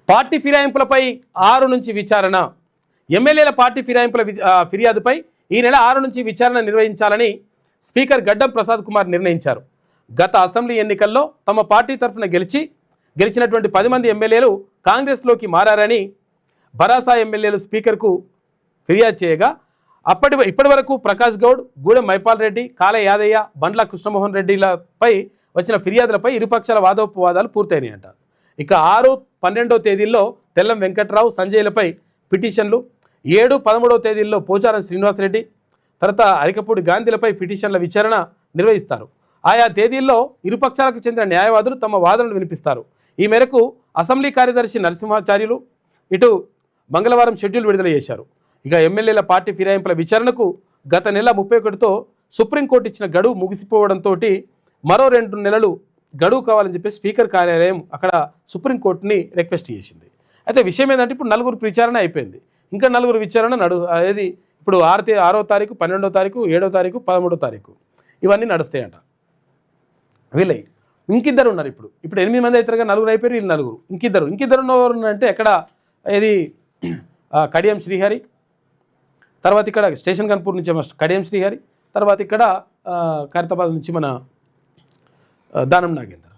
Party ఫిరాయింపులపై 6 నుంచి విచారణ. ఎమ్మెల్యేల పార్టీ ఫిర్యాదుపై ఈ నెల 6 నుంచి విచారణ నిర్వహించాలని స్పీకర్ గడ్డం ప్రసాద్ కుమార్ నిర్ణయించారు. గత అసెంబ్లీ ఎన్నికల్లో తమ పార్టీ తరఫున గెలిచినటువంటి 10 మంది ఎమ్మెల్యేలు కాంగ్రెస్లోకి మారారని భరాసా ఎమ్మెల్యేలు స్పీకర్కు ఫిర్యాదు చేయగా ఇప్పటి వరకు ప్రకాష్ గౌడ్, గూడెం మైపాల్ రెడ్డి, కాళ యాదయ్య, బండ్ల కృష్ణమోహన్ రెడ్డిలపై వచ్చిన ఫిర్యాదులపై ఇరుపక్షాల వాదోపవాదాలు పూర్తయినాయంట. ఇక 6, 12 తేదీల్లో తెల్లం వెంకట్రావు, సంజయ్లపై పిటిషన్లు, 7, 13 తేదీల్లో పోచారం శ్రీనివాసరెడ్డి, తర్వాత అరికపూడి గాంధీలపై పిటిషన్ల విచారణ నిర్వహిస్తారు. ఆయా తేదీల్లో ఇరుపక్షాలకు చెందిన న్యాయవాదులు తమ వాదనలు వినిపిస్తారు. ఈ మేరకు అసెంబ్లీ కార్యదర్శి నరసింహాచార్యులు ఇటు మంగళవారం షెడ్యూల్ విడుదల చేశారు. ఇక ఎమ్మెల్యేల పార్టీ ఫిరాయింపుల విచారణకు గత నెల 31తో సుప్రీంకోర్టు ఇచ్చిన గడువు ముగిసిపోవడంతో మరో 2 నెలలు గడువు కావాలని చెప్పి స్పీకర్ కార్యాలయం అక్కడ సుప్రీంకోర్టుని రిక్వెస్ట్ చేసింది. అయితే విషయం ఏంటంటే ఇప్పుడు 4 విచారణ అయిపోయింది, ఇంకా 4 విచారణ అదేది ఇప్పుడు 6వ తారీఖు, 12వ తారీఖు, 7వ తారీఖు, 13వ తారీఖు ఇవన్నీ నడుస్తాయంట. వీళ్ళై ఇంకిద్దరు ఉన్నారు. ఇప్పుడు 8 మంది అవుతారుగా, 4 అయిపోయారు, వీళ్ళు 4. ఇంకిద్దరు ఉన్నారంటే ఎక్కడ ఇది కడియం శ్రీహరి, తర్వాత ఇక్కడ స్టేషన్ కన్పూర్ నుంచి కడియం శ్రీహరి, తర్వాత ఇక్కడ ఖైరతాబాద్ నుంచి మన దానం నాగేందర్.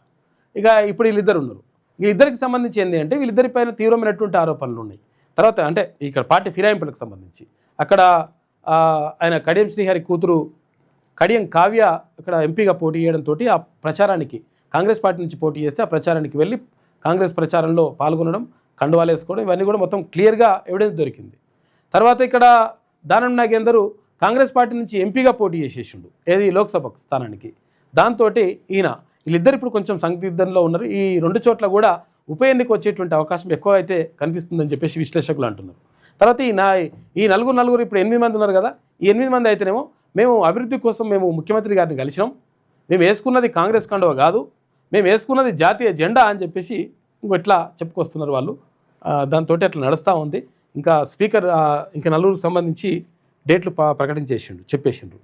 ఇక ఇప్పుడు వీళ్ళిద్దరు ఉన్నారు. వీళ్ళిద్దరికి సంబంధించి ఏంటి అంటే వీళ్ళిద్దరిపైన తీవ్రమైనటువంటి ఆరోపణలు ఉన్నాయి. తర్వాత అంటే ఇక్కడ పార్టీ ఫిరాయింపులకు సంబంధించి అక్కడ ఆయన కడియం శ్రీహరి కూతురు కడియం కావ్య ఇక్కడ ఎంపీగా పోటీ చేయడంతో ఆ ప్రచారానికి కాంగ్రెస్ పార్టీ నుంచి పోటీ చేస్తే ఆ ప్రచారానికి వెళ్ళి కాంగ్రెస్ ప్రచారంలో పాల్గొనడం, కండువాలు వేసుకోవడం, ఇవన్నీ కూడా మొత్తం క్లియర్గా ఎవిడెన్స్ దొరికింది. తర్వాత ఇక్కడ దానం నాగేందరు కాంగ్రెస్ పార్టీ నుంచి ఎంపీగా పోటీ చేసేసిండు ఏది లోక్సభ స్థానానికి. దాంతో వీళ్ళిద్దరు ఇప్పుడు కొంచెం సందిగ్ధంలో ఉన్నారు. ఈ 2 చోట్ల కూడా ఉప ఎన్నిక వచ్చేటువంటి అవకాశం ఎక్కువ అయితే కనిపిస్తుందని చెప్పేసి విశ్లేషకులు అంటున్నారు. తర్వాత ఈ నలుగురు ఇప్పుడు 8 మంది ఉన్నారు కదా, ఈ 8 మంది అయితేనేమో మేము అభివృద్ధి కోసం మేము ముఖ్యమంత్రి గారిని కలిసినాం, మేము వేసుకున్నది కాంగ్రెస్ కండువ కాదు, మేము వేసుకున్నది జాతీయ జెండా అని చెప్పేసి ఇట్లా చెప్పుకొస్తున్నారు వాళ్ళు. దాంతో అట్లా నడుస్తూ ఉంది. ఇంకా స్పీకర్ ఇంకా 4 సంబంధించి డేట్లు చెప్పేసిండ్రు.